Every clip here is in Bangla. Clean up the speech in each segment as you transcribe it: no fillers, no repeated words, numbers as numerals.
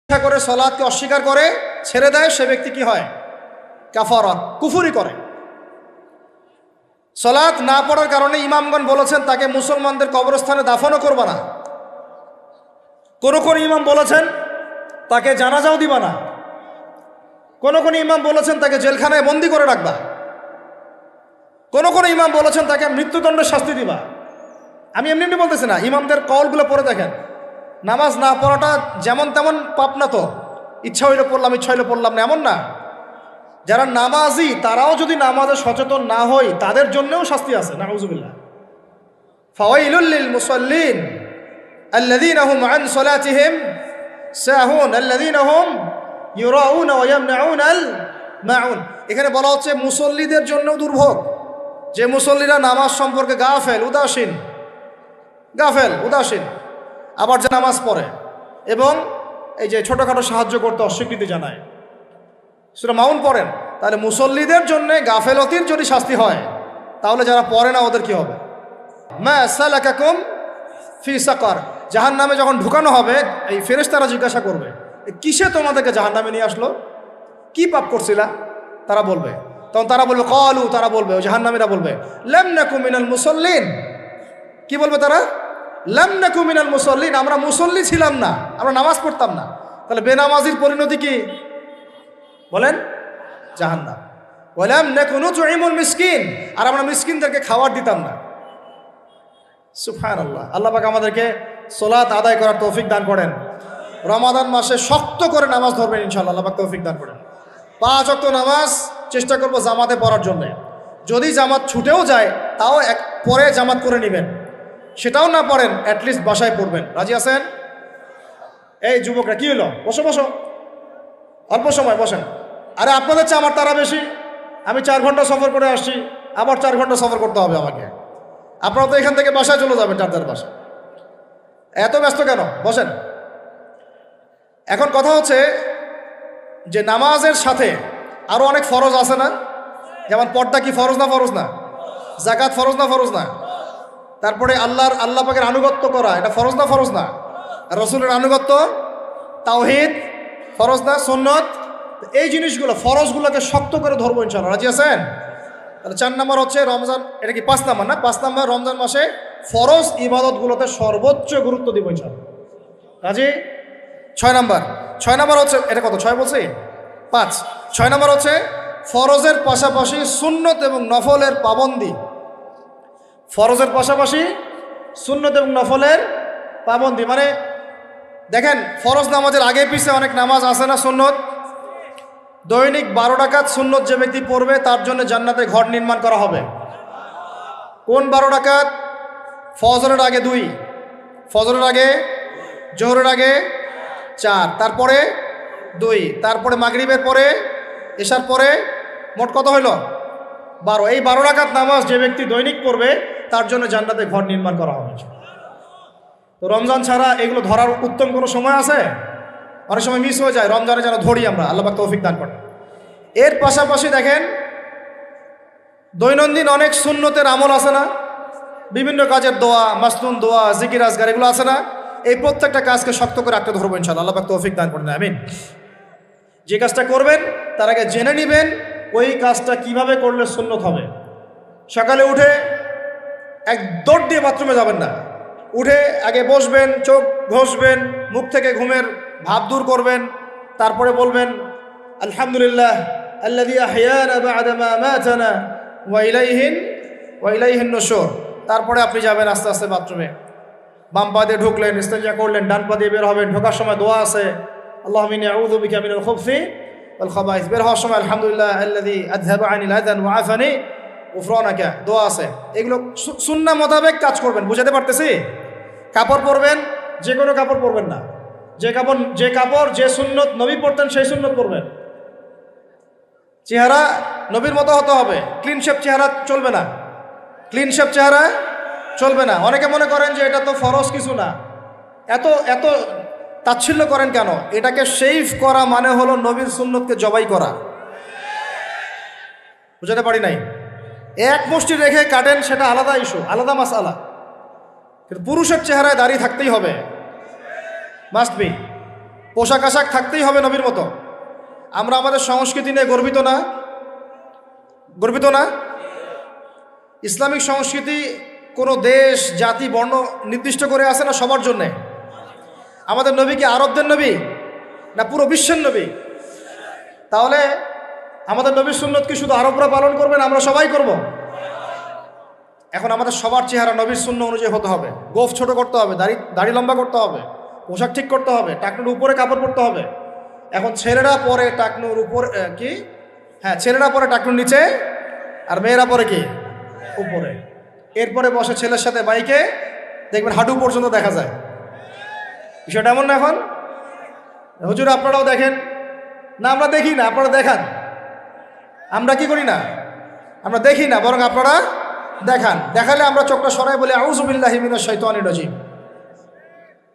ইচ্ছা করে সালাতকে অস্বীকার করে ছেড়ে দেয়, সে ব্যক্তি কি হয়? কাফারা, কুফরি করে। সালাত না পড়ার কারণে ইমামগণ বলেছেন তাকে মুসলমানদের কবরস্থানে দাফনও করবে না। কোন কোন ইমাম বলেছেন তাকে জানাজাও দিবা না। কোন কোন ইমাম বলেছেন তাকে জেলখানায় বন্দি করে রাখবা। কোন কোন ইমাম বলেছেন তাকে মৃত্যুদণ্ডের শাস্তি দিবা। আমি এমনি এমনি বলতেছি না, ইমামদের কওলগুলো পড়ে দেখেন। নামাজ না পড়াটা যেমন তেমন পাপ না তো, ইচ্ছা হইলে পড়লাম ইচ্ছা হইলে পড়লাম না, এমন না। যারা নামাজি তারাও যদি নামাজে সচেতন না হয় তাদের জন্যও শাস্তি আছে। নাউযুবিল্লাহ। ফাওয়াইলুল লিল মুসাল্লিন আল্লাযীনা হুম আন সালাতিহিম সাহুন আল্লাযীনা হুম ইউরাউনা ওয়া ইয়ামনাউনাল মাউন। এখানে বলা হচ্ছে মুসল্লিদের জন্যও দুর্ভোগ, যে মুসল্লিরা নামাজ সম্পর্কে গাফেল, উদাসীন, আবার যে নামাজ পড়ে এবং এই যে ছোটখাটো সাহায্য করতে অস্বীকৃতি জানায়, সূরা মাউন পড়েন, তাহলে মুসল্লিদের জন্য গাফেলতির যদি শাস্তি হয় তাহলে যারা পড়ে না ওদের কি হবে? মা সালাকাকুম ফি সাকার। জাহান্নামে যখন ঢুকানো হবে এই ফেরেশতারা জিজ্ঞাসা করবে, কিসে তোমাদেরকে জাহান্নামে নিয়ে আসলো, কি পাপ করছিলা? তারা বলবে, তখন তারা বলবে ক্বালু, তারা বলবে, ওই জাহান্নামীরা বলবে লাম নাকু মিনাল মুসাল্লিন। কি বলবে তারা? লাম নাকু মিনাল মুসাল্লিন, আমরা মুসল্লি ছিলাম না, আমরা নামাজ পড়তাম না। তাহলে বেনামাজির পরিণতি কি বলেন? জাহান্নাম। ওয়ালাম নাকু নুতঈমুল মিসকিন, আর আমরা মিসকিনদেরকে খাবার দিতাম না। সুবহানাল্লাহ। আল্লাহ পাক আমাদেরকে সালাত আদায় করার তৌফিক দান করেন। রমাদান মাসে শক্ত করে নামাজ ধরবেন ইনশাআল্লাহ, আল্লাহ পাক তৌফিক দান করেন। 5 ওয়াক্ত নামাজ চেষ্টা করব জামাতে পড়ার জন্য। যদি জামাত ছুটেও যায় তাও পরে জামাত করে নেবেন, সেটাও না পড়েন অ্যাটলিস্ট বাসায় পড়বেন। রাজি আছেন? এই যুবকরা কি হলো, বসো অল্প সময় বসেন। আরে আপনাদের চেয়ে আমার তারা বেশি, আমি 4 ঘন্টা সফর করে আসছি, আবার 4 ঘন্টা সফর করতে হবে আমাকে। আপনারা তো এখান থেকে বাসায় চলে যাবেন, চারদার বাসা। এত ব্যস্ত কেন? বসেন। এখন কথা হচ্ছে যে নামাজের সাথে আরো অনেক ফরজ আছে না? যেমন পর্দা কি ফরজ না? ফরজ না? যাকাত ফরজ না? ফরজ না? তারপরে আল্লাহ পাকের আনুগত্য করা, এটা ফরজ না? ফরজ না? রসুলের আনুগত্য, তাওহীদ ফরজ না? সুন্নত। এই জিনিসগুলো ফরজগুলোকে শক্ত করে ধরবো ইনশাআল্লাহ। রাজি আছেন? তাহলে 4 নম্বর হচ্ছে রমজান, এটা কি 5 নম্বর না? 5 নম্বর রমজান মাসে ফরজ ইবাদতগুলোতে সর্বোচ্চ গুরুত্ব দিব ইনশাআল্লাহ। রাজি? 6 নম্বর হচ্ছে, এটা কত? 6 বলছি? 5। 6 নম্বর হচ্ছে ফরজের পাশাপাশি সুন্নত এবং নফলের পাবন্দি। ফরজের পাশাপাশি সুন্নত এবং নফলের পাবন্দি মানে দেখেন, ফরজ নামাজের আগে পিছে অনেক নামাজ আছে না সুন্নত? দৈনিক 12 রাকাত সুন্নত যে ব্যক্তি পড়বে তার জন্য জান্নাতে ঘর নির্মাণ করা হবে। কোন 12 রাকাত? ফজরের আগে 2, ফজরের আগে, জোহরের আগে 4, তারপরে 2, তারপরে মাগরিবের পরে, এশার পরে, মোট কত হইল? 12। এই 12 রাকাত নামাজ যে ব্যক্তি দৈনিক পড়বে তার জন্য জান্নাতে ঘর নির্মাণ করা হবে। তো রমজান ছাড়া এগুলো ধরার উত্তম কোনো সময় আছে? অনেক সময় মিস হয়ে যায়। রমজানে যেন ধরি আমরা, আল্লাহ পাক তৌফিক দান করেন। এর পাশাপাশি দেখেন দৈনন্দিন অনেক সুন্নতের আমল আছে না? বিভিন্ন কাজের দোয়া, মাসনুন দোয়া, জিকির আজকার, এগুলো আছে না? এই প্রত্যেকটা কাজকে শক্ত করে আঁকড়ে ধরবো ইনশাআল্লাহ, আল্লাহ পাক তৌফিক দান করেন, আমিন। যে কাজটা করবেন তার আগে জেনে নেবেন ওই কাজটা কিভাবে করলে সুন্নত হবে। সকালে উঠে এক দৌড় দিয়ে বাথরুমে যাবেন না। উঠে আগে বসবেন, চোখ ঘষবেন, মুখ থেকে ঘুমের ভাব দূর করবেন, তারপরে বলবেন আলহামদুলিল্লাহ আল্লাযী আহইয়ানা বা'দা মা আমাতানা ওয়া ইলাইহিন নুশুর। তারপরে আপনি যাবেন আস্তে আস্তে বাথরুমে। বাম পা দিয়ে ঢুকলেন, ইস্তেঞ্জা করলেন, ডান পা দিয়ে বের হবেন। ঢোকার সময় দোয়া আছে, আল্লাহুম্মা ইন্নী আউযু বিকা মিনাল খুবসি ওয়াল খাবাইস। বের হওয়ার সময় আলহামদুলিল্লাহ আল্লাযী আযহাবা আনিল আযান ওয়া আফানি গুফরানাকা, দোয়া আছে। এগুলো সুন্নাহ মোতাবেক কাজ করবেন। বুঝাতে পারতেছি? কাপড় পরবেন, যে কোনো কাপড় পরবেন না। যে কাপড় যে সুন্নত নবী পরতেন সেই সুন্নত পরবেন। চেহারা নবীর মতো হতে হবে। ক্লিন শেপ চেহারা চলবে না, ক্লিন শেপ চেহারা চলবে না। অনেকে মনে করেন যে এটা তো ফরজ কিছু না, এত তাচ্ছিল্য করেন কেন? এটাকে শেভ করা মানে হলো নবীর সুন্নতকে জবাই করা। বুঝাতে পারি নাই? এক মুষ্টি রেখে কাটেন, সেটা আলাদা ইস্যু, আলাদা মাসআলা। কিন্তু পুরুষের চেহারায় দাড়ি থাকতেই হবে, মাস্ট বি। পোশাক আশাক থাকতেই হবে নবীর মতো। আমরা আমাদের সংস্কৃতি নিয়ে গর্বিত না? গর্বিত না? ইসলামিক সংস্কৃতি কোনো দেশ, জাতি, বর্ণ নির্দিষ্ট করে আসে না, সবার জন্যে। আমাদের নবী কি আরবদের নবী না পুরো বিশ্বের নবী? তাহলে আমাদের নবীর সুন্নত কি শুধু আরবরা পালন করবেন, আমরা সবাই করব? এখন আমাদের সবার চেহারা নবীর সুন্নত অনুযায়ী হতে হবে। গোফ ছোট করতে হবে, দাড়ি লম্বা করতে হবে, পোশাক ঠিক করতে হবে, টাকনুর উপরে কাপড় পরতে হবে। এখন ছেলেরা পরে টাকনুর উপর কি, হ্যাঁ ছেলেরা পরে টাকনুর নিচে, আর মেয়েরা পরে কি উপরে। এরপরে বসে ছেলের সাথে বাইকে, দেখবেন হাঁটু পর্যন্ত দেখা যায়। বিষয়টা এমন না এখন? হুজুর আপনারাও দেখেন না? আমরা দেখি না, আপনারা দেখান। আমরা কি করি না? আমরা দেখি না, বরং আপনারা দেখান। দেখালে আমরা চোখটা সরাই বলি আউযু বিল্লাহি মিনাশ শাইতানির রাজিম।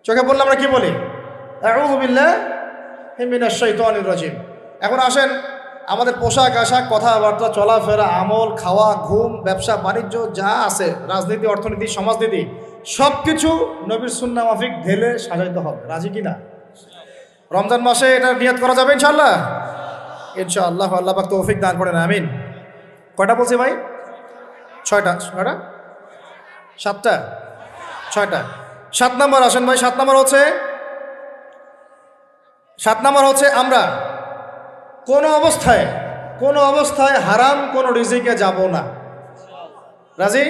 চোখে বললে আমরা কি বলি? আউযু বিল্লাহি মিনাশ শাইতানির রাজিম। এখন আসেন, আমাদের পোশাক আশাক, কথাবার্তা, চলাফেরা, আমল, খাওয়া, ঘুম, ব্যবসা বাণিজ্য যা আছে, রাজনীতি, অর্থনীতি, সমাজনীতি, সব কিছু নবীর সুন্নাহ মাফিক ঢেলে সাজাইতে হবে। রাজি কিনা? রমজান মাসে এটা নিয়ত করা যাবে ইনশাআল্লাহ? ইনশাআল্লাহ। আল্লাহ পাক তৌফিক দান করেন, আমিন। কয়টা বলছি ভাই? 6টা। 7টা? 6টা। 7 নম্বর আসেন ভাই। 7 নম্বর হচ্ছে আমরা কোনো অবস্থায় হারাম কোনো রিজিকে যাব না। রাজি?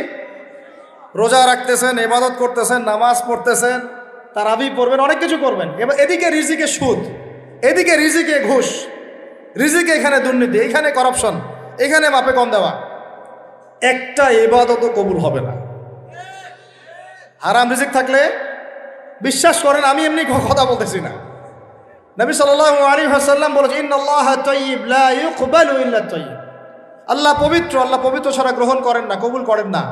রোজা রাখতেছেন, ইবাদত করতেছেন, নামাজ পড়তেছেন, তারাবি পড়বেন, অনেক কিছু করবেন। এবার এদিকে রিজিকে সুদ, এদিকে রিজিকে ঘুষ, রিজিকে এখানে দুর্নীতি, এখানে করাপশন, এখানে মাপে কম দেওয়া, একটা ইবাদতও কবুল হবে না। হারাম রিজিক থাকলে বিশ্বাস করেন, আমি এমনি কথা বলতেছি না। নবী সাল্লাল্লাহু আলাইহি ওয়াসাল্লাম বলেছেন, ইন্নাল্লাহা তাইয়্যিব লা ইউকবালু ইল্লা তাইয়্যিব। আল্লাহ পবিত্র, আল্লাহ পবিত্র ছাড়া গ্রহণ করেন না, কবুল করেন না।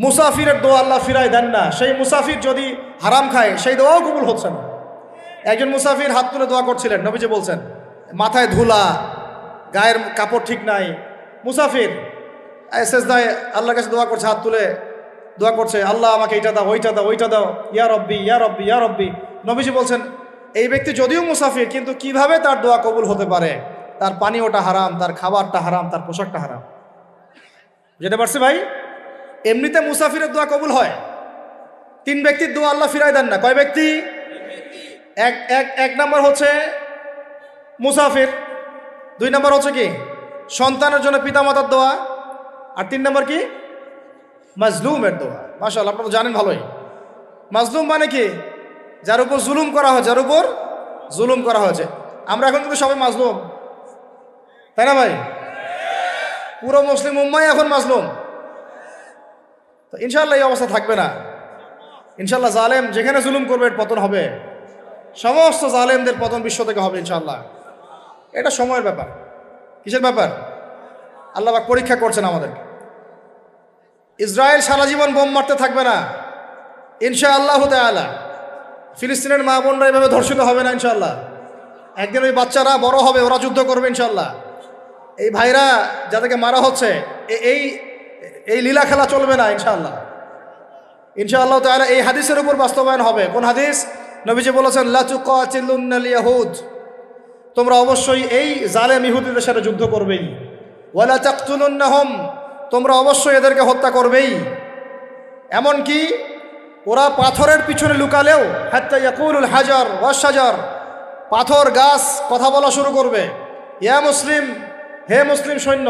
মুসাফিরের দোয়া আল্লাহ ফিরায় দেন না। সেই মুসাফির যদি হারাম খায়, সেই দোয়াও কবুল হচ্ছে না। একজন মুসাফির হাত তুলে দোয়া করছিলেন, নবীজি বলছেন, মাথায় ধুলা, গায়ের কাপড় ঠিক নাই, মুসাফির সেজদায় আল্লাহর কাছে দোয়া করছে, হাত তুলে দোয়া করছে, আল্লাহ আমাকে এইটা দাও, ওইটা দাও, ওইটা দাও, ইয়া রব্বি, ইয়া রব্বি, ইয়া রব্বি। নবীজি বলছেন, এই ব্যক্তি যদিও মুসাফির, কিন্তু কিভাবে তার দোয়া কবুল হতে পারে? তার পানীয়টা হারাম, তার খাবারটা হারাম, তার পোশাকটা হারাম। যেতে পারছি ভাই? এমনিতে মুসাফিরের দোয়া কবুল হয়। 3 ব্যক্তির দোয়া আল্লাহ ফিরায় দেন না। কয় ব্যক্তি? এক নম্বর হচ্ছে মুসাফির, 2 নম্বর হচ্ছে কি সন্তানের জন্য পিতামাতার দোয়া, আর 3 নম্বর কি মাজলুমের দোয়া। মাশাআল্লাহ, আপনারা তো জানেন ভালোই। মাজলুম মানে কি? যার উপর জুলুম করা হয়, যার উপর জুলুম করা হয়েছে। আমরা এখন কিন্তু সবাই মাজলুম, তাই না ভাই? পুরো মুসলিম উম্মাই এখন মাজলুম। তো ইনশাআল্লাহ এই অবস্থা থাকবে না। ইনশাআল্লাহ জালেম যেখানে জুলুম করবে পতন হবে। সমস্ত জালেমদের পতন বিশ্ব থেকে হবে ইনশাআল্লাহ। এটা সময়ের ব্যাপার। কিসের ব্যাপার? আল্লাহ পাক পরীক্ষা করছেন আমাদেরকে। ইসরায়েল সারা জীবন বোম মারতে থাকবে না ইনশাআল্লাহ তাআলা। ফিলিস্তিনের মা বোনরা এভাবে ধর্ষিত হবে না ইনশাআল্লাহ। একদিন ওই বাচ্চারা বড় হবে, ওরা যুদ্ধ করবে ইনশাআল্লাহ। এই ভাইরা যাদেরকে মারা হচ্ছে, এই লীলা খেলা চলবে না ইনশাআল্লাহ। ইনশাআল্লাহ তাআলা এই হাদিসের উপর বাস্তবায়ন হবে। কোন হাদিস? নবীজি বলেছেন, লা তুকাতিলুন্নাল ইয়াহুদ, তোমরা অবশ্যই এই জালেম ইহুদিদের সাথে যুদ্ধ করবেই। ওয়ালা তাকতুলুন্নাহুম, তোমরা অবশ্যই এদেরকে হত্যা করবেই। এমনকি ওরা পাথরের পিছনে লুকালেও, হাত্তা ইয়াকুলুল হাজার ওয়াশ শাজার, পাথর গাছ কথা বলা শুরু করবে। ইয়া মুসলিম, হে মুসলিম সৈন্য,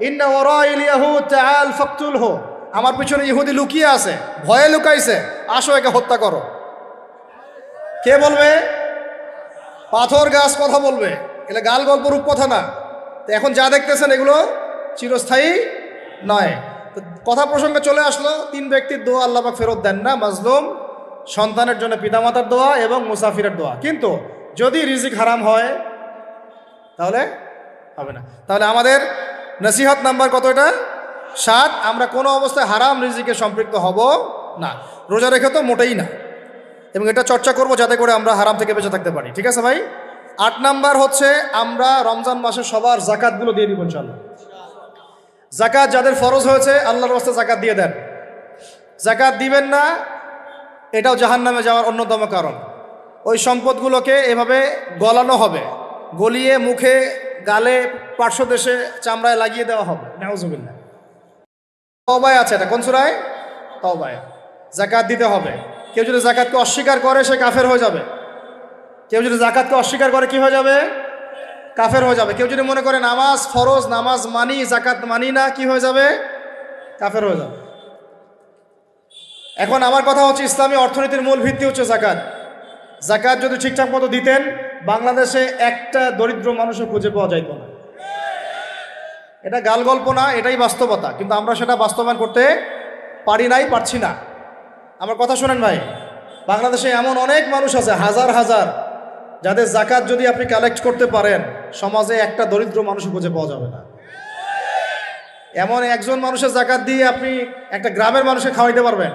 ইন্না ওয়ারাইল ইয়াহুদ তাআল ফাকতুলহু, আমার পিছনে ইহুদি লুকিয়ে আছে, ভয়ে লুকাইছে, আসো একে হত্যা করো। কে বলবে? পাথর গাছ কথা বলবে। এগুলো গাল গল্প রূপ কথা না। তো এখন যা দেখতেছেন এগুলো চিরস্থায়ী নয়। তো কথা প্রসঙ্গে চলে আসলো, 3 ব্যক্তির দোয়া আল্লাহ পাক ফেরত দেন না। মাজলুম, সন্তানের জন্য পিতামাতার দোয়া এবং মুসাফিরের দোয়া। কিন্তু যদি রিজিক হারাম হয় তাহলে হবে না। তাহলে আমাদের নসিহত নাম্বার কত? এটা 7। আমরা কোনো অবস্থায় হারাম রিজিকে সম্পৃক্ত হব না। রোজা রেখে তো মোটেই না। এবং এটা চর্চা করব যাতে করে আমরা হারাম থেকে বেঁচে থাকতে পারি। ঠিক আছে ভাই? 8 নাম্বার হচ্ছে আমরা রমজান মাসে সবার জাকাতগুলো দিয়ে দিব ইনশাআল্লাহ। জাকাত যাদের ফরজ হয়েছে আল্লাহর রাস্তায় জাকাত দিয়ে দেন। জাকাত দিবেন না, এটাও জাহান্নামে যাওয়ার অন্যতম কারণ। ওই সম্পদগুলোকে এভাবে গলানো হবে, গলিয়ে মুখে, গালে, পার্শ্বদেশে, চামড়ায় লাগিয়ে দেওয়া হবে। নাউজুবিল্লাহ। তওবায় আছে, এটা কোন সূরায়? তওবায়। যাকাত দিতে হবে। কেউ যদি যাকাতকে অস্বীকার করে সে কাফের হয়ে যাবে। কেউ যদি যাকাতকে অস্বীকার করে কি হয়ে যাবে? কাফের হয়ে যাবে। কেউ যদি মনে করে নামাজ ফরজ, নামাজ মানি, যাকাত মানি না, কি হয়ে যাবে? কাফের হয়ে যাবে। এখন আমার কথা হচ্ছে, ইসলামী অর্থনীতির মূল ভিত্তি হচ্ছে যাকাত। যাকাত যদি ঠিকঠাক মতো দিতেন, বাংলাদেশে একটা দরিদ্র মানুষও খুঁজে পাওয়া যাইত না। এটা গাল গল্প না, এটাই বাস্তবতা। কিন্তু আমরা সেটা বাস্তবায়ন করতে পারি নাই, পারছি না। আমার কথা শোনেন ভাই, বাংলাদেশে এমন অনেক মানুষ আছে, হাজার হাজার, যাদের যাকাত যদি আপনি কালেক্ট করতে পারেন, সমাজে একটা দরিদ্র মানুষ খুঁজে পাওয়া যাবে না। এমন একজন মানুষের যাকাত দিয়ে আপনি একটা গ্রামের মানুষকে খাওয়াইতে পারবেন।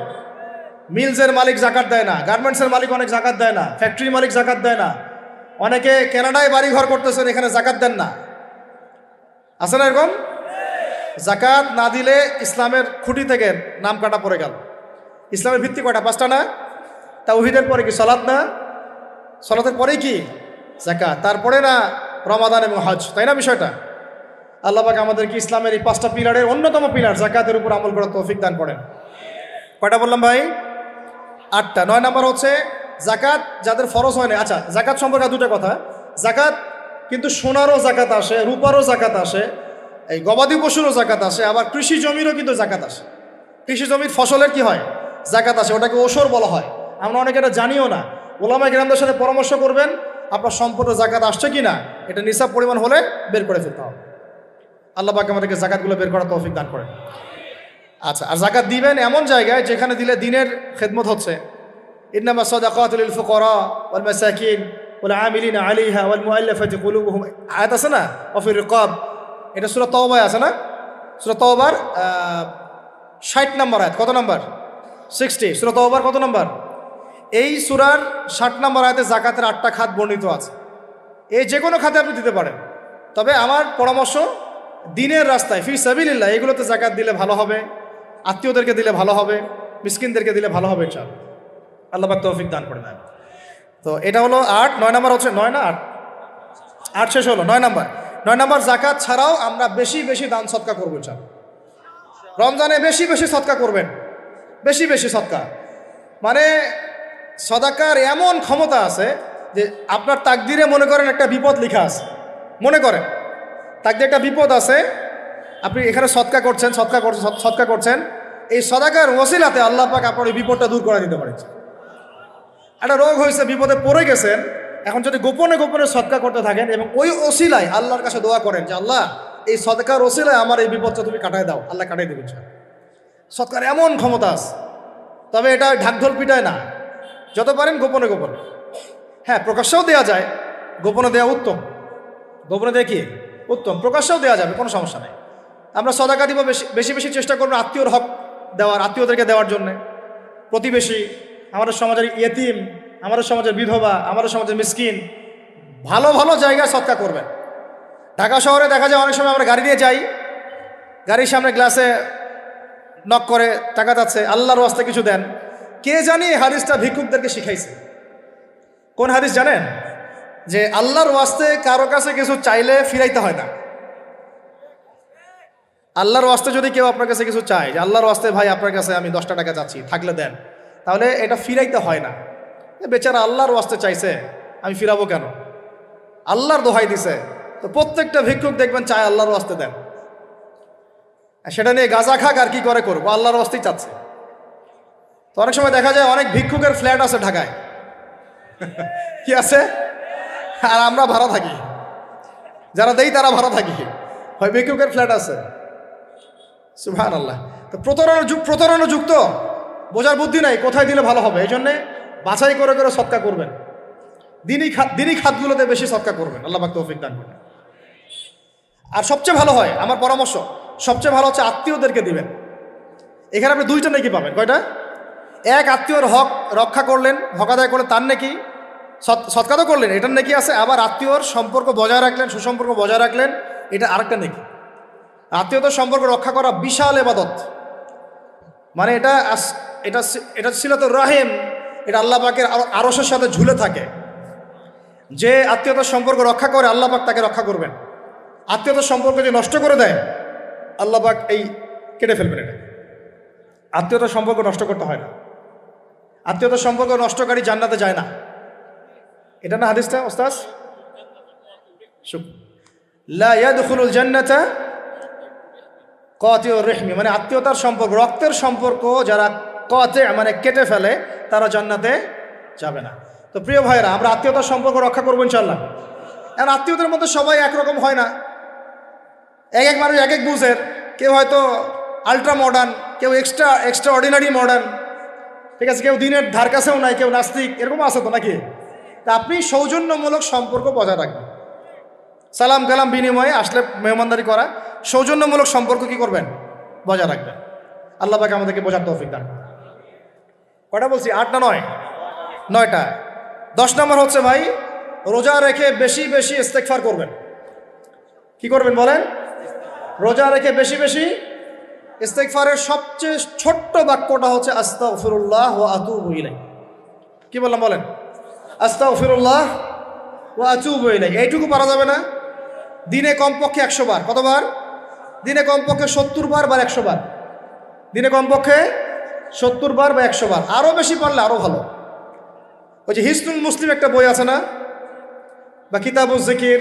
মিলসের মালিক যাকাত দেয় না, গার্মেন্টসের মালিক অনেক যাকাত দেয় না, ফ্যাক্টরি মালিক যাকাত দেয় না, অনেকে কানাডায় বাড়ি ঘর করতেছেন, এখানে যাকাত দেন না। আছে না এরকম? যাকাত না দিলে ইসলামের খুঁটি থেকে নাম কাটা পড়ে গেল। ইসলামের ভিত্তি কয়টা? 5টা না? তাওহীদের পরে কি সালাত না? সালাতের পরেই কি যাকাত, তারপরে না রমাদান এবং হজ, তাই না বিষয়টা? আল্লাহ পাক আমাদেরকে ইসলামের এই 5টা পিলারের অন্যতম পিলার যাকাতের উপর আমল করার তৌফিক দান করেন। কয়টা বললাম ভাই? 8টা। 9 নম্বর হচ্ছে যাকাত যাদের ফরজ হয় না। আচ্ছা, যাকাত সম্পর্কে 2টা কথা। যাকাত কিন্তু সোনারও যাকাত আসে, রূপারও যাকাত আসে, এই গবাদি পশুরও যাকাত আসে, আবার কৃষি জমিরও কিন্তু যাকাত আসে। কৃষি জমির ফসলের কি হয়? যাকাত আসে, ওটাকে ওসর বলা হয়। আমরা অনেকে এটা জানিও না। ওলামায়ে কেরামদের সাথে পরামর্শ করবেন, আপনার সম্পূর্ণ যাকাত আসছে কি না, এটা নিসাব পরিমাণ হলে বের করে ফেলতে হবে। আল্লাহ পাক আমাদেরকে যাকাতগুলো বের করার তৌফিক দান করেন। আচ্ছা, আর যাকাত দিবেন এমন জায়গায় যেখানে দিলে দিনের খেদমত হচ্ছে। ইন্নামা সাদাকাতু লিল ফুকারা ওয়াল মাসাকিন ওয়াল আমিলিনা আলাইহা ওয়াল মুআল্লাফাতি কুলুবুহুম, আয়াত আছে না? ওয়া ফির রিকাব, এটা সূরা তাওবায় আছে না? সূরা তাওবার 60 নম্বর আয়াত। কত নম্বর? 60। সূরা তাওবার কত নম্বর? এই সূরার 60 নম্বর আয়াতে যাকাতের 8টা খাত বর্ণিত আছে। এই যে কোনো খাতে আপনি দিতে পারেন, তবে আমার পরামর্শ দিনের রাস্তায় ফি সাবিলিল্লাহ এগুলোতে যাকাত দিলে ভালো হবে, আত্মীয়দেরকে দিলে ভালো হবে, মিসকিনদেরকে দিলে ভালো হবে ইনশাআল্লাহ। আল্লাহ পাক তৌফিক দান করে দেন। তো এটা হলো 8। 9 নম্বর হচ্ছে 9 না 8? 8 শেষ হলো। 9 নম্বর। 9 নম্বর, যাকাত ছাড়াও আমরা বেশি বেশি দান সদকা করবো ইনশাআল্লাহ। রমজানে বেশি বেশি সদকা করবেন, বেশি বেশি সদকা। মানে সদাকার এমন ক্ষমতা আছে যে আপনার তাকদিরে মনে করেন একটা বিপদ লেখা আছে, মনে করেন তাকদিরে একটা বিপদ আছে, আপনি এখানে সদকা করছেন, এই সদাকার ওসিলাতে আল্লাহ পাক আপনার এই বিপদটা দূর করে দিতে পারেন। একটা রোগ হয়েছে, বিপদে পড়ে গেছেন, এখন যদি গোপনে গোপনে সদকা করতে থাকেন এবং ওই ওসিলায় আল্লাহর কাছে দোয়া করেন যে আল্লাহ এই সদকার ওসিলায় আমার এই বিপদটা তুমি কাটায় দাও, আল্লাহ কাটাই দেবেন। সদকার এমন ক্ষমতা আছে, তবে এটা ঢাকঢোল পিটায় না, যত পারেন গোপনে গোপনে। হ্যাঁ, প্রকাশ্যেও দেওয়া যায়, গোপনে দেওয়া উত্তম। গোপনে দেওয়া কি উত্তম, প্রকাশ্যেও দেওয়া যাবে, কোনো সমস্যা নেই। আমরা সদাকা দিব বেশি বেশি চেষ্টা করবো আত্মীয়র হক দেওয়ার, আত্মীয়দেরকে দেওয়ার জন্যে, প্রতিবেশী, আমাদের সমাজের ইয়েতিম, আমাদের সমাজের বিধবা, আমাদের সমাজের মিসকিন, ভালো ভালো জায়গায় সদকা করবেন। ঢাকা শহরে দেখা যায় অনেক সময় আমরা গাড়ি দিয়ে যাই, গাড়ির সামনে গ্লাসে নক করে টাকা যাচ্ছে, আল্লাহর ওয়াস্তে কিছু দেন। কে জানি হাদিসটা ভিক্ষুকদেরকে শিখাইছে। কোন হাদিস জানেন? যে আল্লাহর ওয়াস্তে কারো কাছে কিছু চাইলে ফিরাইতে হয় না। আল্লাহর ওয়াস্তে যদি কেউ আপনার কাছে কিছু চায়, যে আল্লাহর ওয়াস্তে ভাই আপনার কাছে আমি 10টা টাকা চাচ্ছি, থাকলে দেন, তাহলে এটা ফিরাইতে হয় না। বেচারা আল্লাহর ওয়াস্তে চাইছে, আমি ফিরাবো কেন? আল্লাহর দোহাই দিছে। তো প্রত্যেকটা ভিক্ষুক দেখবেন চায় আল্লাহর ওয়াস্তে দেন, সেটা নিয়ে গাঁজা খাক আর কি করে করবো, আল্লাহর ওয়াস্তেই চাচ্ছে। তো অনেক সময় দেখা যায় অনেক ভিক্ষুকের ফ্ল্যাট আছে ঢাকায়, কি আছে, আর আমরা ভাড়া থাকি, যারা দেই তারা ভাড়া থাকি, হয় ভিক্ষুকের ফ্ল্যাট আছে। সুবহানাল্লাহ। তো প্রতারণা যুক্ত, বোঝার বুদ্ধি নাই কোথায় দিলে ভালো হবে, এই জন্যে বাছাই করে করে সদকা করবেন। দিনই খাতগুলোতে বেশি সদকা করবেন, আল্লাহ পাক তৌফিক দান করবেন। আর সবচেয়ে ভালো হয়, আমার পরামর্শ, সবচেয়ে ভালো হচ্ছে আত্মীয়দেরকে দিবেন। এখানে আপনি 2টা নেকি পাবেন। কয়টা? এক, আত্মীয়র হক রক্ষা করলেন, হক আদায় করলেন, তার নেকি, সৎকার তো করলেন, এটার নেকি আছে। আবার আত্মীয়র সম্পর্ক বজায় রাখলেন, সুসম্পর্ক বজায় রাখলেন, এটা আরেকটা নেকি। আত্মীয়তার সম্পর্ক রক্ষা করা বিশাল ইবাদত। মানে এটা সিলাতুর রাহিম, এটা আল্লাহ পাকের আরশের সাথে ঝুলে থাকে। যে আত্মীয়তার সম্পর্ক রক্ষা করে আল্লাহ পাক তাকে রক্ষা করবেন। আত্মীয়তার সম্পর্ক যে নষ্ট করে দেয় আল্লাহ পাক এই কেটে ফেলবেন। এটা আত্মীয়তার সম্পর্ক নষ্ট করতে হয় না। আত্মীয়তার সম্পর্ক নষ্টকারী জান্নাতে যায় না। এটা না হাদিসটা ওস্তাদ? লা ইয়াদখুলুল জান্নাতা কাতিউর রহমি, মানে আত্মীয়তার সম্পর্ক, রক্তের সম্পর্ক যারা কাতে মানে কেটে ফেলে তারা জান্নাতে যাবে না। তো প্রিয় ভাইরা, আমরা আত্মীয়তার সম্পর্ক রক্ষা করবো ইনশাআল্লাহ। এখন আত্মীয়তার মধ্যে সবাই একরকম হয় না। এক এক মানুষ এক এক বুঝের। কেউ হয়তো আলট্রা মডার্ন, কেউ এক্সট্রা অর্ডিনারি মডার্ন, ঠিক আছে, কেউ দিনের ধার কাছেও নাই, কেউ নাস্তিক, এরকম আছে তো নাকি? তা আপনি সৌজন্যমূলক সম্পর্ক বজায় রাখবেন। সালাম কালাম বিনিময়ে আসলে মেহমানদারি করা, সৌজন্যমূলক সম্পর্ক কি করবেন? বজায় রাখবেন। আল্লাহ পাক আমাদেরকে বোঝার তৌফিক দান। কয়টা বলছি? 8 না 9? 9টা। 10 নম্বর হচ্ছে ভাই, রোজা রেখে বেশি বেশি ইস্তেগফার করবেন। কি করবেন বলেন? রোজা রেখে বেশি বেশি ইস্তেগফারের সবচেয়ে ছোট্ট বাক্যটা হচ্ছে আস্তাগফিরুল্লাহ ওয়া আতুবু ইলাইহি। কি বললাম বলেন? আস্তাগফিরুল্লাহ ওয়া আতুবু ইলাইহি। এইটুকু পারা যাবে না? দিনে কমপক্ষে 100 বার। কতবার? দিনে কমপক্ষে 70 বার বা 100 বার। দিনে কমপক্ষে 70 বার বা 100 বার। আরও বেশি পারলে আরও ভালো। ওই যে হিসনুল মুসলিম একটা বই আছে না, বা কিতাবুজ জিকির,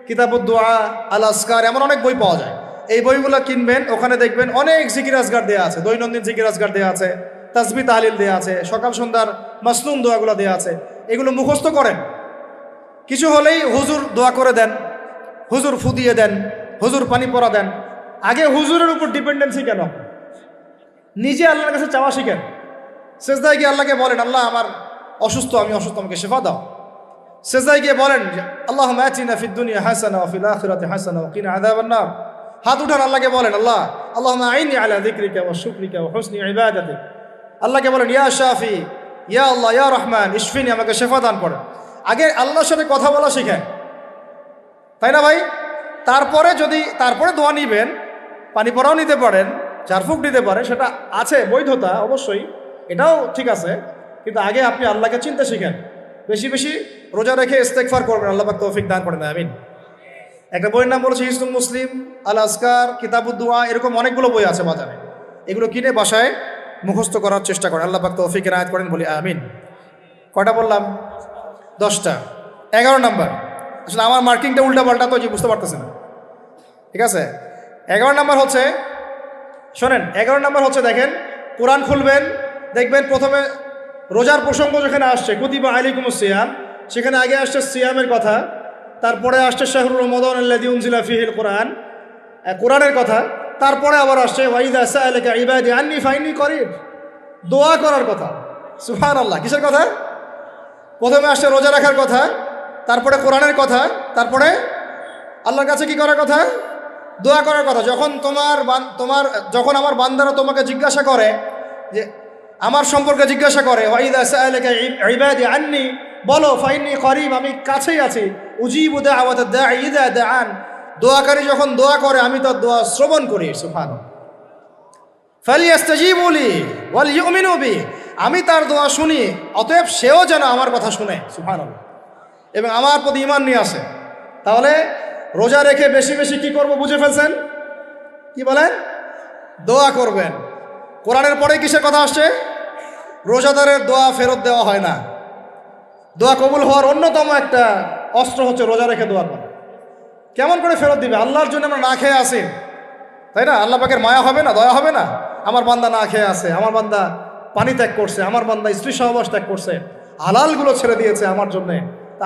কিতাবুদ দোয়া, আল আসকার, এমন অনেক বই পাওয়া যায়। এই বইগুলো কিনবেন, ওখানে দেখবেন অনেক জিকির আজগার দেওয়া আছে, দৈনন্দিন জিকির আজগার দেওয়া আছে, তাসবিহ তাহলিল দেওয়া আছে, সকাল সন্ধ্যার মাসনুন দোয়াগুলো দেওয়া আছে। এগুলো মুখস্থ করেন। কিছু হলেই হুজুর দোয়া করে দেন, হুজুর ফু দিয়ে দেন, হুজুর পানি পরা দেন। আগে হুজুরের উপর ডিপেন্ডেন্সি কেন? নিজে আল্লাহর কাছে চাওয়া শিখেন। সেজদায় গিয়ে আল্লাহকে বলেন, আল্লাহ আমার অসুস্থ, আমি অসুস্থ, আমাকে শেফা দাও। সেজদায় গিয়ে বলেন, আল্লাহুম্মা আতিনা ফিদ দুনিয়া হাসানা ওয়া ফিল আখিরাতি হাসানা ওয়া কিনা আযাবান নার। হাত উঠান, আল্লাহকে বলেন, আল্লাহ আল্লাহুম্মা আইনি আলা যিকরিকা ওয়া শুকরিকা ওয়া হুসনি ইবাদাতিক। আল্লাহকে বলেন, ইয়া শাফি, ইয়া আল্লাহ, ইয়া রহমান ইশফিনি, আমাকে শেফা দান করেন। আগে আল্লাহর সাথে কথা বলা শিখেন, তাই না ভাই? তারপরে দোয়া নিবেন, পানি পরাও নিতে পারেন, ঝাড়ফুঁক দিতে পারেন, সেটা আছে বৈধতা অবশ্যই, এটাও ঠিক আছে। কিন্তু আগে আপনি আল্লাহকে চিনতে শিখেন। বেশি বেশি রোজা রেখে ইস্তেগফার করবেন। আল্লাহ পাক তৌফিক দান করেন, আমিন। একটা বইয়ের নাম বলেছে হিসনুল মুসলিম, আল আসকার, কিতাবুদ দোয়া, এরকম অনেকগুলো বই আছে বাজারে। এগুলো কিনে বাসায় মুখস্থ করার চেষ্টা করেন। আল্লাহ পাক তৌফিকের আয়াত করেন, বলি আমিন। কয়টা বললাম? 10টা। 11 নম্বর, আসলে আমার মার্কিংটা উল্টা পাল্টা তো যে বুঝতে পারতেছে না, ঠিক আছে? 11 নম্বর হচ্ছে, শোনেন, 11 নম্বর হচ্ছে, দেখেন, কোরআন খুলবেন, দেখবেন প্রথমে রোজার প্রসঙ্গ যেখানে আসছে, কুতিবা আলাইকুমুস সিয়াম, সেখানে আগে আসছে সিয়ামের কথা, তারপরে আসছে শাহরুর রমাদান আল্লাযী উনজিলা ফীহিল কোরআন, কোরআনের কথা, তারপরে আবার আসছে ওয়াইদা সাআলাকা ইবাদি আন্নী ফাইন্নী করিব, দোয়া করার কথা। সুবহানাল্লাহ। কিসের কথা? প্রথমে আসছে রোজা রাখার কথা, তারপরে কোরআনের কথা, তারপরে আল্লাহর কাছে কি করার কথা? দোয়া করার কথা। যখন আমার বান্দারা তোমাকে জিজ্ঞাসা করে, যে আমার সম্পর্কে জিজ্ঞাসা করে, ওয়াইদা সাআলাকা ইবাদি আন্নী, বলো ফাইন্নী করিব, আমি কাছেই আছি, উজিবু দাওয়াতাদ দাঈ ইযা দাআন, দোয়াকারী যখন দোয়া করে আমি তার দোয়া শ্রবণ করি। সুবহানাল্লাহ। ফালিয়াস্তাজিবু লি ওয়াল ইউমিনু বি, আমি তার দোয়া শুনি, অতএব সেও যেন আমার কথা শুনে। সুবহানাল্লাহ। এবং আমার প্রতি ঈমান নিয়ে আসে। তাহলে রোজা রেখে বেশি বেশি কি করব বুঝে ফেলছেন? কি বলেন? দোয়া করবেন। কোরআনের পরে কিসের কথা আসছে? রোজাদারের দোয়া ফেরত দেওয়া হয় না। দোয়া কবুল হওয়ার অন্যতম একটা অস্ত্র হচ্ছে রোজা রেখে দোয়া করা। কেমন করে ফেরত দিবে? আল্লাহর জন্য আমরা না খেয়ে আসি, তাই না? আল্লাহ পাকের মায়া হবে না, দয়া হবে না? আমার বান্দা না খেয়ে আছে, আমার বান্দা পানি ত্যাগ করছে, আমার বান্দা স্ত্রী সহবাস ত্যাগ করছে, হালালগুলো ছেড়ে দিয়েছে আমার জন্যে, তা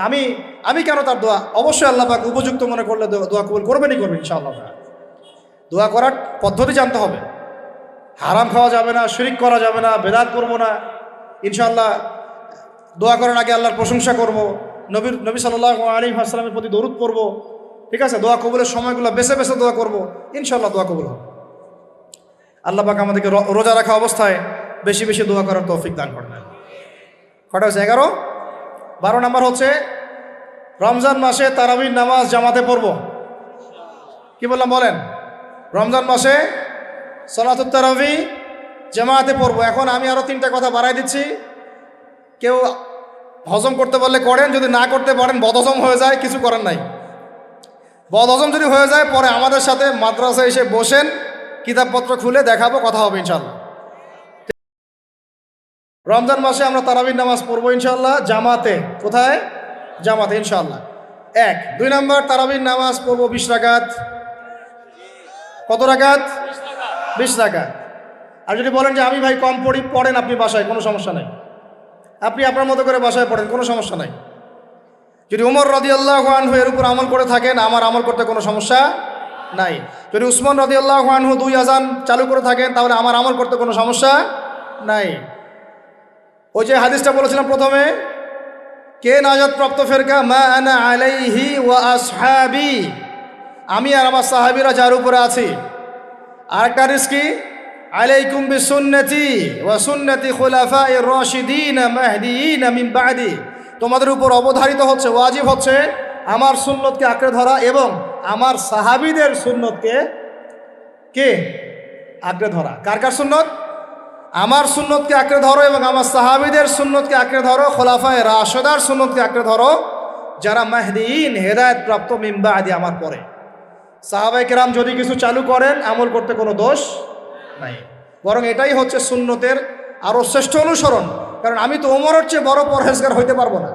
আমি কেন তার দোয়া? অবশ্যই আল্লাহ পাক উপযুক্ত মনে করলে দোয়া কবুল করবেনই করবেন ইনশাআল্লাহ। দোয়া করার পদ্ধতি জানতে হবে। হারাম খাওয়া যাবে না, শিরক করা যাবে না, বেদাত করবো না। ইনশাআল্লাহ দোয়া করার আগে আল্লাহর প্রশংসা করব, নবী সাল্লাল্লাহু আলাইহি ওয়াসাল্লামের প্রতি দরুদ পড়ব, ঠিক আছে? দোয়া কবুলের সময়গুলো বেছে বেছে দোয়া করব, ইনশাআল্লাহ দোয়া কবুল হবে। আল্লাহ পাক আমাদেরকে রোজা রাখা অবস্থায় বেশি বেশি দোয়া করার তৌফিক দান করেন। কটা হচ্ছে? 11। 12 নম্বর হচ্ছে, রমজান মাসে তারাবির নামাজ জামাতে পড়ব। কি বললাম বলেন? রমজান মাসে সালাতুত তারাবি জামাতে পড়ব। এখন আমি আরো 3টা কথা বাড়াই দিচ্ছি। কেউ হজম করতে পারলে করেন, যদি না করতে পারেন বদহজম হয়ে যায়, কিছু করার নাই। বদহজম যদি হয়ে যায় পরে আমাদের সাথে মাদ্রাসায় এসে বসেন, কিতাবপত্র খুলে দেখাবো, কথা হবে ইনশাল্লাহ। রমজান মাসে আমরা তারাবির নামাজ পড়বো ইনশাল্লাহ জামাতে। কোথায়? জামাতে ইনশাল্লাহ। 1 2 নম্বর, তারাবির নামাজ পড়বো 20 রাকাত। কত রাকাত? 20 রাকাত। আর যদি বলেন যে আমি ভাই কম পড়ি, পড়েন আপনি বাসায়, কোনো সমস্যা নাই। আপনি আপনার মতো করে বাসায় পড়েন, কোনো সমস্যা নাই। যদি উমর রাদিয়াল্লাহু আনহু এর উপর আমল করে থাকেন, আমার আমল করতে কোনো সমস্যা নাই। যদি উসমান রাদিয়াল্লাহু আনহু 2 আযান চালু করে থাকেন, তাহলে আমার আমল করতে কোনো সমস্যা নাই। ওই যে হাদিসটা বলেছিলাম প্রথমে, কে নাজাত প্রাপ্ত ফেরকা? মা আনা আলাইহি ওয়া আসহাবি, আমি আর আমার সাহাবীরা যার উপরে আছি। আরেকটা হাদিস কি? আলাইকুম বিসুন্নতি ওয়া সুন্নতি খুলাফায়ে রাশিদিন মাহদিয়িন মিন বাদি, তোমাদের উপর অবধারিত হচ্ছে, ওয়াজিব হচ্ছে আমার সুন্নতকে আঁকড়ে ধরা এবং আমার সাহাবীদের সুন্নতকে কে আঁকড়ে ধরা। কার কার সুন্নত? আমার সুন্নতকে আঁকড়ে ধরো এবং আমার সাহাবীদের সুন্নতকে আঁকড়ে ধরো, খোলাফায়ে রাশেদার সুন্নতকে আঁকড়ে ধরো, যারা মাহদিয়িন হেদায়েত প্রাপ্ত মিন বাদি, আমার পরে। সাহাবায়ে কেরাম যদি কিছু চালু করেন, আমল করতে কোনো দোষ নাই, বরং এটাই হচ্ছে সুন্নতের আরও শ্রেষ্ঠ অনুসরণ। কারণ আমি তো ওমরের চেয়ে বড় পরহেজগার হইতে পারবো না।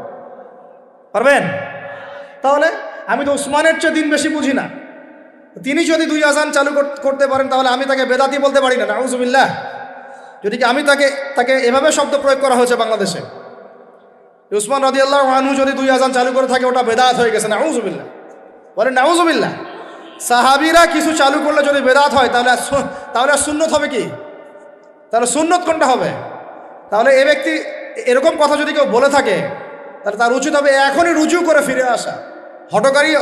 পারবেন? তাহলে আমি তো উসমানের চেয়ে দিন বেশি বুঝি না। তিনি যদি 2 আযান চালু করতে পারেন, তাহলে আমি তাকে বেদাতি বলতে পারি না, নাউযুবিল্লাহ। যদি আমি তাকে এভাবে শব্দ প্রয়োগ করা হয়েছে বাংলাদেশে, উসমান রাদিয়াল্লাহু আনহু যদি 2 আযান চালু করে থাকে, ওটা বেদাত হয়ে গেছে, নাউযুবিল্লাহ। বলেন নাউযুবিল্লাহ। সাহাবীরা কিছু চালু করলে যদি বেদাত হয়, তাহলে সুন্নত হবে কি? তাহলে সুন্নত কোনটা হবে? তাহলে এ ব্যক্তি এরকম কথা যদি কেউ বলে থাকে, তাহলে তার উচিত হবে এখনই রুজু করে ফিরে আসা,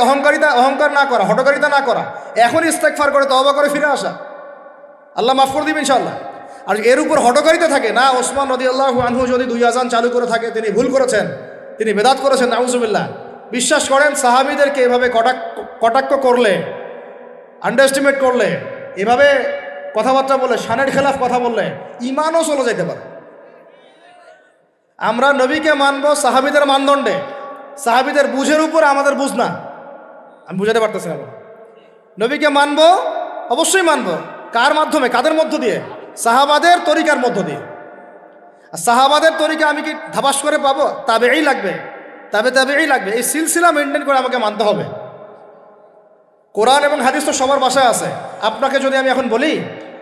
অহংকার না করা, হঠকারিতা না করা, এখনই ইস্তেগফার করে তওবা করে ফিরে আসা। আল্লাহ মাফ করে দিবেন ইনশাআল্লাহ। আর এর উপর হঠকারিতা থাকে না, ওসমান রাদিয়াল্লাহু আনহু যদি 2 আযান চালু করে থাকে, তিনি ভুল করেছেন, তিনি বেদাত করেছেন, নাউযুবিল্লাহ। বিশ্বাস করেন, সাহাবীদেরকে এভাবে কটাক্ষ করলে, আন্ডারএস্টিমেট করলে, এভাবে কথাবার্তা বলে, শানের খেলাফ কথা বললে ঈমানও চলে যেতে পারে। আমরা নবীকে মানবো সাহাবীদের মানদণ্ডে, সাহাবীদের বুঝের উপর আমাদের বুঝ না। আমি বুঝাতে পারতেছি না। নবীকে মানবো, অবশ্যই মানবো। কার মাধ্যমে? কাদের মধ্য দিয়ে? সাহাবাদের তরিকার মধ্য দিয়ে। আর সাহাবাদের তরিকা আমি কি ধাবাস করে পাবো? তাবেই লাগবে, তাবেই লাগবে। এই সিলসিলা মেনটেন করে আমাকে মানতে হবে। কোরআন এবং হাদিস তো সবার বাসায় আছে। আপনাকে যদি আমি এখন বলি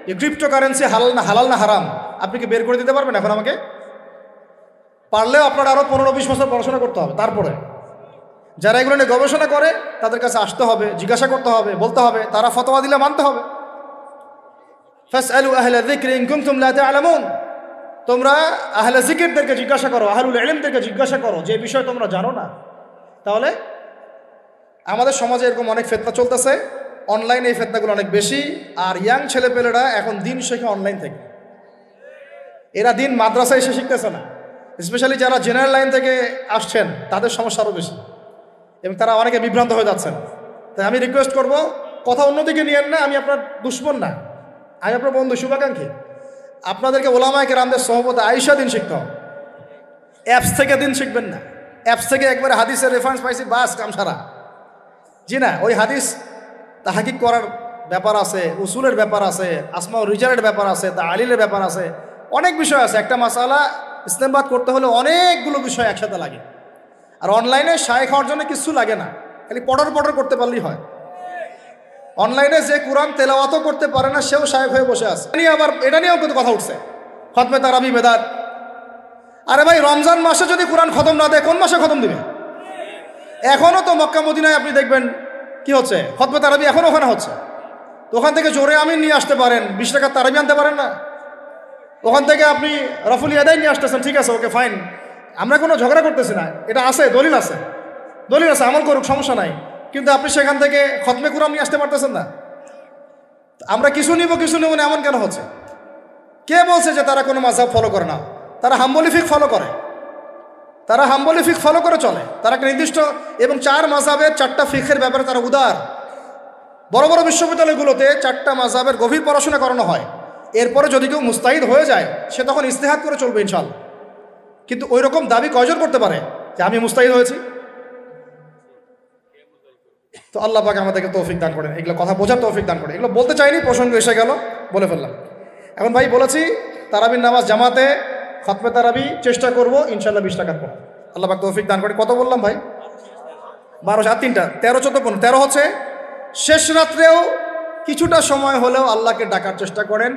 যে ক্রিপ্টোকারেন্সি হালাল না হারাম, আপনি কি বের করে দিতে পারবেন এখন আমাকে? পারলেও আপনার আরও 15-20 বছর পড়াশোনা করতে হবে। তারপরে যারা এগুলো নিয়ে গবেষণা করে, তাদের কাছে আসতে হবে, জিজ্ঞাসা করতে হবে, বলতে হবে, তারা ফতোয়া দিলে মানতে হবে। ফাসআলু আহলা যিকরি ইন কুনতুম লা তা'লামুন, তোমরা আহলে জিকিরদেরকে জিজ্ঞাসা করো, আহলুল ইলমদেরকে জিজ্ঞাসা করো যে বিষয় তোমরা জানো না। তাহলে আমাদের সমাজে এরকম অনেক ফিতনা চলতেছে, অনলাইনে এই ফিতনাগুলো অনেক বেশি। আর ইয়াং ছেলেপেলেরা এখন দিন শেখে অনলাইন থেকে, এরা দিন মাদ্রাসায় এসে শিখতেছে না। স্পেশালি যারা জেনারেল লাইন থেকে আসছেন, তাদের সমস্যা আরও বেশি এবং তারা অনেকে বিভ্রান্ত হয়ে যাচ্ছেন। তাই আমি রিকোয়েস্ট করব, কথা অন্যদিকে নিয়েন না। আমি আপনার দুশ্মন না, আমি আপনার বন্ধু, শুভাকাঙ্ক্ষী। আপনাদেরকে ওলামায়ে কেরামদের সহবতে আইসা দিন শিখতে হবে। অ্যাপস থেকে দিন শিখবেন না। অ্যাপস থেকে একবারে হাদিসের রেফারেন্স পাইছি, বাস কাম সারা। জি না, ওই হাদিস তাহকিক করার ব্যাপার আছে, উসুলের ব্যাপার আছে, আসমা ও রিজালের ব্যাপার আছে, তাআলিলের ব্যাপার আছে, অনেক বিষয় আছে। একটা মাসালা ইসলামবাদ করতে হলে অনেকগুলো বিষয় একসাথে লাগে। আর অনলাইনে শায়েখ হওয়ার জন্য কিছু লাগে না, খালি পড়র করতে পারলেই হয়। অনলাইনে যে কোরআন তেলাওয়াতও করতে পারে না, সেও শায়েখ হয়ে বসে আছে। আবার এটা নিয়েও কিন্তু কথা উঠছে, খতমে তারাবি বেদাত। আরে ভাই, রমজান মাসে যদি কোরআন খতম না দেয়, কোন মাসে খতম দিবে? এখনও তো মক্কা মদিনায় আপনি দেখবেন কি হচ্ছে, খতমে তারাবি এখনও ওখানে হচ্ছে। তো ওখান থেকে জোরে আমিন নিয়ে আসতে পারেন, 20 টাকার তারাবি আনতে পারেন না? ওখান থেকে আপনি রফুল ইয়াদাইন নিয়ে আসতেছেন, ঠিক আছে, ওকে ফাইন, আমরা কোনো ঝগড়া করতেছি না, এটা আছে, দলিল আছে, আমল করুক, সমস্যা নাই। কিন্তু আপনি সেখান থেকে খতমে কুরআন নিয়ে আসতে পারতেছেন না। আমরা কিছু নিব না, এমন কেন হচ্ছে? কে বলছে যে তারা কোনো মাযহাব ফলো করে না? তারা হাম্বলি ফিকহ ফলো করে চলে। তারা একটা নির্দিষ্ট এবং 4 মাযহাবের 4টা ফিকহের ব্যাপারে তারা উদার। বড় বড় বিশ্ববিদ্যালয়গুলোতে 4টা মাযহাবের গভীর পড়াশোনা করানো হয়। এরপরে যদি কেউ মুস্তাহিদ হয়ে যায়, সে তখন ইজতিহাদ করে চলবে ইনশাআল্লাহ। কিন্তু ওই রকম দাবি কয়জন করতে পারে যে আমি মুস্তাহিদ হয়েছি? তো আল্লাহ পাক আমাদেরকে তৌফিক দান করেন, এগুলো কথা বোঝার তৌফিক দান করেন। এগুলো বলতে চাইনি, প্রসঙ্গ এসে গেল, বলে ফেললাম। এখন ভাই বলেছি তারাবির নামাজ জামাতে খতমে তারাবি চেষ্টা করব ইনশাল্লাহ 20 টাকা পড়া। আল্লাহ পাক তৌফিক দান করে। কত বললাম ভাই? 12 আর 3টা 13, 14, 15। 13 হচ্ছে শেষ রাত্রেও কিছুটা সময় হলেও আল্লাহকে ডাকার চেষ্টা করেন,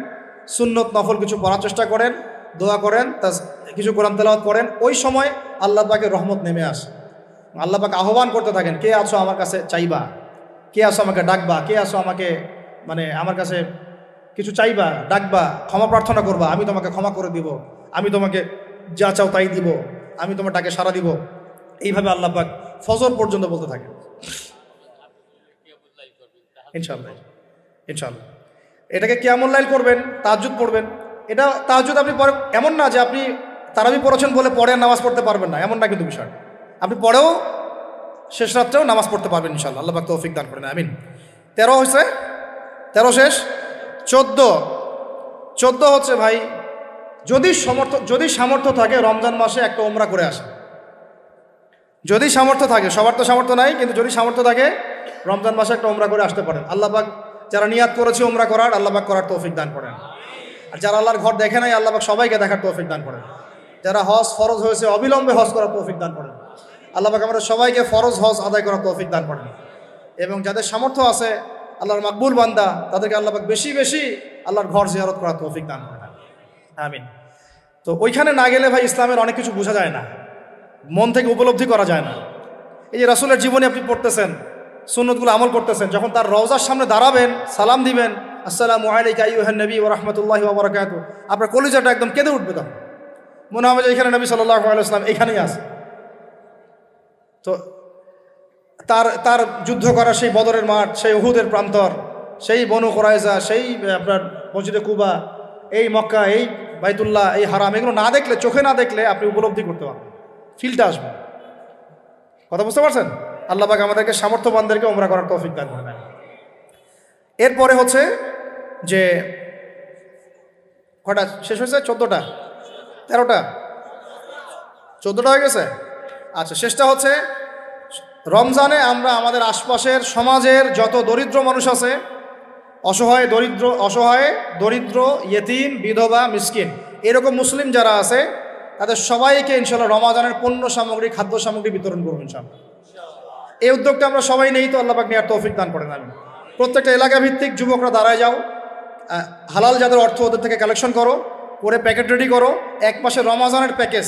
সুন্নত নফল কিছু পড়ার চেষ্টা করেন, দোয়া করেন, কিছু কোরআন তেলাওয়াত করেন। ওই সময় আল্লাহ পাকের রহমত নেমে আসে। আল্লাহ পাক আহ্বান করতে থাকেন, কে আছো আমার কাছে চাইবা, কে আছো আমাকে ডাকবা, কে আছো আমাকে আমার কাছে কিছু চাইবা, ডাকবা, ক্ষমা প্রার্থনা করবা, আমি তোমাকে ক্ষমা করে দিব, আমি তোমাকে যা চাও তাই দিব, আমি তোমার ডাকে সাড়া দিব। এইভাবে আল্লাহ পাক ফজর পর্যন্ত বলতে থাকেন। ইনশাআল্লাহ ইনশাআল্লাহ এটাকে কিয়ামুল লাইল করবেন, তাহাজ্জুদ পড়বেন। এটা তাহাজ্জুদ আপনি পরে, এমন না যে আপনি তারাবি পড়েছেন বলে পরে নামাজ পড়তে পারবেন না, এমন না কিন্তু বিষয়। আপনি পরেও শেষ রাত্রেও নামাজ পড়তে পারবেন ইনশাআল্লাহ। আল্লাহ পাক তৌফিক দান করেন, আমিন। 13 হয়েছে, 13 শেষ। 14 হচ্ছে ভাই, যদি সামর্থ্য থাকে রমজান মাসে একটা উমরা করে আসে। যদি সামর্থ্য থাকে, সবার তো সামর্থ্য নাই, কিন্তু যদি সামর্থ্য থাকে রমজান মাসে একটা উমরা করে আসতে পারেন। আল্লাহ পাক যারা নিয়াত করেছে উমরা করার, আল্লাহ পাক করার তৌফিক দান করেন। আর যারা আল্লাহর ঘর দেখে নাই, আল্লাহ পাক সবাইকে দেখার তৌফিক দান করেন। যারা হজ ফরজ হয়েছে অবিলম্বে হজ করার তৌফিক দান করেন। আল্লাহ পাক আমাদের সবাইকে ফরজ হজ আদায় করার তৌফিক দান করেন। এবং যাদের সামর্থ্য আছে আল্লাহর মাকবুল বান্দা, তাদেরকে আল্লাহ পাক বেশি বেশি আল্লাহর ঘর জিয়ারত করার তৌফিক দান করেন, আমিন। তো ওইখানে না গেলে ভাই ইসলামের অনেক কিছু বোঝা যায় না, মন থেকে উপলব্ধি করা যায় না। এই যে রাসূলের জীবনী আপনি পড়তেছেন, সুন্নতগুলো আমল করতেছেন, যখন তার রওজার সামনে দাঁড়াবেন, সালাম দিবেন, আসসালামু আলাইকা আইয়ুহান নবী ওয়া রাহমাতুল্লাহি ওয়া বারাকাতুহু, আপনার কলিজাটা একদম কেঁদে উঠবে। তখন মনে হবে যে এখানে নবী সাল্লাল্লাহু আলাইহি ওয়াসাল্লাম এখানেই আছে। তো তার যুদ্ধ করা সেই বদরের মাঠ, সেই উহুদের প্রান্তর, সেই বনু কুরাইজা, সেই আপনার মসজিদে কুবা, এই মক্কা, এই বাইতুল্লাহ, এই হারাম, এগুলো না দেখলে, চোখে না দেখলে আপনি উপলব্ধি করতে পারবেন, ফিলটা আসবে। কথা বুঝতে পারছেন? আল্লাহ পাক আমাদেরকে সামর্থ্যবানদেরকে উমরা করার তৌফিক দান করেন। এরপরে হচ্ছে যে কটা শেষ হয়েছে? 14টা 13টা 14টা হয়ে গেছে। আচ্ছা, শেষটা হচ্ছে রমজানে আমরা আমাদের আশপাশের সমাজের যত দরিদ্র মানুষ আছে, অসহায় দরিদ্র ইয়েতিম, বিধবা, মিসকিন, এরকম মুসলিম যারা আছে তাদের সবাইকে ইনশাআল্লাহ রমজানের পণ্য সামগ্রী, খাদ্য সামগ্রী বিতরণ করবো ইনশাআল্লাহ। এই উদ্যোগটা আমরা সবাই নেই, তো আল্লাহ পাক নেওয়ার তৌফিক দান করেন, আমি। প্রত্যেকটা এলাকা ভিত্তিক যুবকরা দাঁড়ায় যাও, হালাল যাদের অর্থ ওদের থেকে কালেকশন করো, করে প্যাকেট রেডি করো। 1 মাসে রমজানের প্যাকেজ,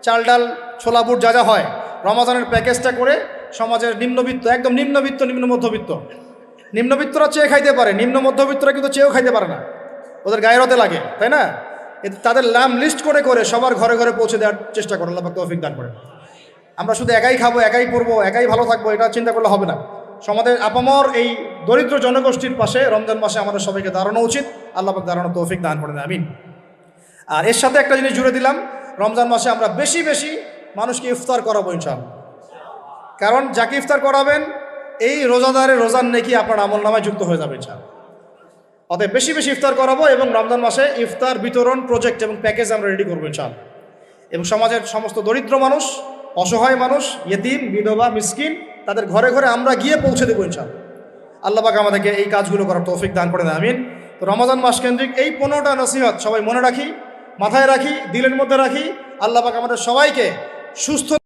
চাল ডাল ছোলা বুট যা যা হয়, রমজানের প্যাকেজটা করে সমাজের নিম্নবিত্ত, একদম নিম্নবিত্ত, নিম্ন মধ্যবিত্ত, নিম্নবিত্তরা চেয়ে খাইতে পারে, নিম্ন মধ্যবিত্তরা কিন্তু চেয়েও খাইতে পারে না, ওদের গায়ের হতে লাগে, তাই না? তাদের নাম লিস্ট করে করে সবার ঘরে ঘরে পৌঁছে দেওয়ার চেষ্টা করো। আল্লাহ পাক তৌফিক দান করেন। আমরা শুধু একাই খাবো, একাই পড়বো, একাই ভালো থাকবো, এটা চিন্তা করলে হবে না। সমাজের আপামর এই দরিদ্র জনগোষ্ঠীর পাশে রমজান মাসে আমাদের সবাইকে দাঁড়ানো উচিত। আল্লাহ পাক দাঁড়ানো তৌফিক দান করেন, আমিন। আর এর সাথে একটা জিনিস জুড়ে দিলাম, রমজান মাসে আমরা বেশি বেশি মানুষকে ইফতার করাবো ইনশাআল্লাহ। কারণ যাকে ইফতার করাবেন এই রোজাদারের রোজার নেকি আপনার আমল নামায় যুক্ত হয়ে যাবে ইনশাআল্লাহ। অতএব বেশি বেশি ইফতার করাবো এবং রমজান মাসে ইফতার বিতরণ প্রজেক্ট এবং প্যাকেজ আমরা রেডি করবো ইনশাআল্লাহ। এবং সমাজের সমস্ত দরিদ্র মানুষ, অসহায় মানুষ, ইয়েতিম, বিধবা, মিসকিন, তাদের ঘরে ঘরে আমরা গিয়ে পৌঁছে দেবো ইনশাআল্লাহ। আল্লাহ পাক আমাদেরকে এই কাজগুলো করার তৌফিক দান করে দেন, আমিন। তো রমজান মাস কেন্দ্রিক এই 15টা নসিহত সবাই মনে রাখি, মাথায় রাখি, দিলের মধ্যে রাখি। আল্লাহ পাক আমাদের সবাইকে সুস্থ